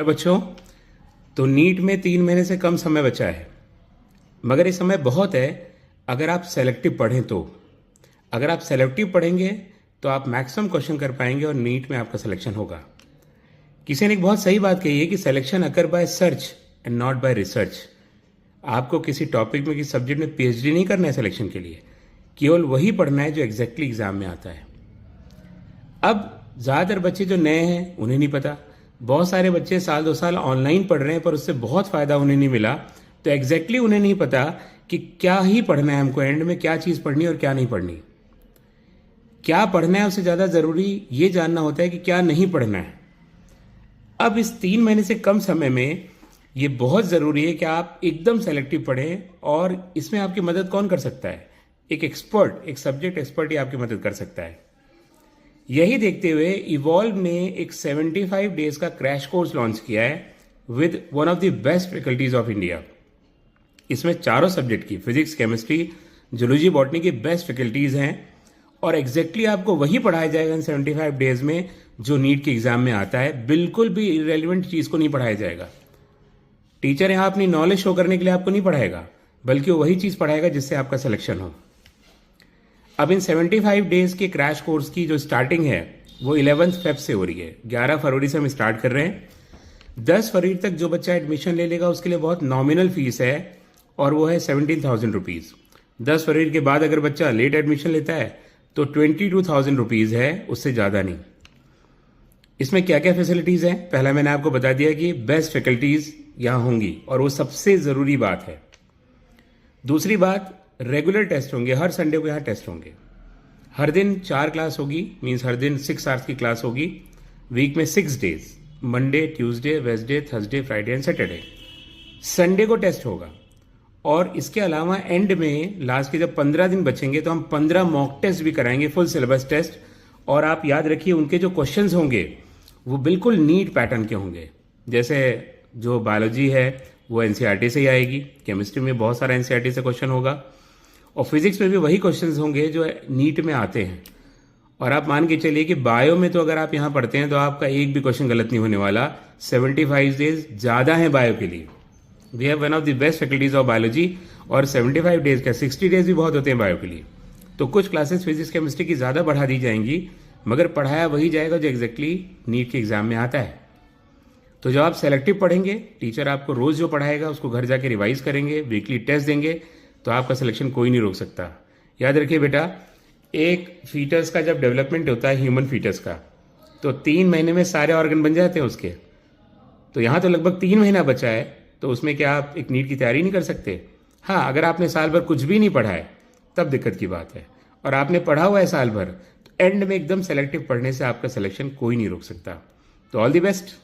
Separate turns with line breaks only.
Hello बच्चों। तो NEET में 3 महीने से कम समय बचा है, मगर ये समय बहुत है अगर आप सेलेक्टिव पढ़ें तो। अगर आप सेलेक्टिव पढ़ेंगे तो आप मैक्सिमम क्वेश्चन कर पाएंगे और नीट में आपका सिलेक्शन होगा। किसी ने एक बहुत सही बात कही है कि selection occur by search and not bye research. आपको किसी टॉपिक में, किसी सब्जेक्ट में पीएचडी नहीं करना है सिलेक्शन के लिए, केवल वही पढ़ना है जो एग्जैक्टली एग्जाम में आता है। अब ज़्यादातर बच्चे जो नए हैं उन्हें नहीं पता, बहुत सारे बच्चे साल 2 साल ऑनलाइन पढ़ रहे हैं पर उससे बहुत फ़ायदा उन्हें नहीं मिला, तो एग्जैक्टली उन्हें नहीं पता कि क्या ही पढ़ना है हमको, एंड में क्या चीज़ पढ़नी और क्या नहीं पढ़नी। क्या पढ़ना है उससे ज़्यादा ज़रूरी ये जानना होता है कि क्या नहीं पढ़ना है। अब इस 3 महीने से कम समय में ये बहुत ज़रूरी है कि आप एकदम सेलेक्टिव पढ़ें, और इसमें आपकी मदद कौन कर सकता है? एक एक्सपर्ट, एक सब्जेक्ट एक्सपर्ट ही आपकी मदद कर सकता है। यही देखते हुए इवॉल्व ने एक 75 डेज का क्रैश कोर्स लॉन्च किया है with one of the best faculties of India. इसमें चारों सब्जेक्ट की, फिजिक्स, केमिस्ट्री, जूलॉजी, बॉटनी की बेस्ट फैकल्टीज हैं, और एग्जैक्टली आपको वही पढ़ाया जाएगा इन 75 डेज में जो नीट के एग्जाम में आता है। बिल्कुल भी इरेलीवेंट चीज को नहीं पढ़ाया जाएगा। टीचर यहाँ अपनी नॉलेज शो करने के लिए आपको नहीं पढ़ाएगा, बल्कि वो वही चीज पढ़ाएगा जिससे आपका सिलेक्शन हो। अब इन 75 डेज के क्रैश कोर्स की जो स्टार्टिंग है वो 11 फेब से हो रही है। 11 फरवरी से हम स्टार्ट कर रहे हैं। 10 फरवरी तक जो बच्चा एडमिशन ले लेगा उसके लिए बहुत नॉमिनल फीस है, और वो है 17,000 रुपीज़। 10 फरवरी के बाद अगर बच्चा लेट एडमिशन लेता है तो 22,000 रुपीज़ है, उससे ज़्यादा नहीं। इसमें क्या क्या फैसिलिटीज़ हैं? पहला मैंने आपको बता दिया कि बेस्ट फैकल्टीज़ यहाँ होंगी, और वो सबसे ज़रूरी बात है। दूसरी बात, रेगुलर टेस्ट होंगे। हर संडे को यहाँ टेस्ट होंगे। हर दिन 4 क्लास होगी, मीन्स हर दिन 6 आवर्स की क्लास होगी। वीक में 6 days, Monday, Tuesday, Wednesday, Thursday, Friday and Saturday. Sunday को टेस्ट होगा, और इसके अलावा एंड में लास्ट के जब 15 दिन बचेंगे तो हम 15 मॉक टेस्ट भी कराएंगे, फुल सिलेबस टेस्ट। और आप याद रखिए उनके जो क्वेश्चंस होंगे वो बिल्कुल नीट पैटर्न के होंगे। जैसे जो बायोलॉजी है वो एनसीईआरटी से ही आएगी, केमिस्ट्री में बहुत सारा एनसीईआरटी से क्वेश्चन होगा, और फिजिक्स में भी वही क्वेश्चंस होंगे जो नीट में आते हैं। और आप मान के चलिए कि बायो में तो अगर आप यहाँ पढ़ते हैं तो आपका एक भी क्वेश्चन गलत नहीं होने वाला। 75 डेज ज़्यादा है बायो के लिए। We have one of the best faculties of biology, और 75 डेज का 60 डेज भी बहुत होते हैं बायो के लिए। तो कुछ क्लासेस फिजिक्स केमिस्ट्री की ज़्यादा बढ़ा दी जाएंगी, मगर पढ़ाया वही जाएगा जो एग्जैक्टली नीट के एग्जाम में आता है। तो जब आप सेलेक्टिव पढ़ेंगे, टीचर आपको रोज़ जो पढ़ाएगा उसको घर जाके रिवाइज करेंगे, वीकली टेस्ट देंगे, तो आपका सिलेक्शन कोई नहीं रोक सकता। याद रखिए बेटा, एक फीटस का जब डेवलपमेंट होता है, ह्यूमन फीटस का, तो 3 महीने में सारे ऑर्गन बन जाते हैं उसके। तो यहाँ तो लगभग 3 महीना बचा है, तो उसमें क्या आप एक नीट की तैयारी नहीं कर सकते? हाँ, अगर आपने साल भर कुछ भी नहीं पढ़ा है तब दिक्कत की बात है, और आपने पढ़ा हुआ है साल भर, तो एंड में एकदम सेलेक्टिव पढ़ने से आपका सिलेक्शन कोई नहीं रोक सकता। तो ऑल द बेस्ट।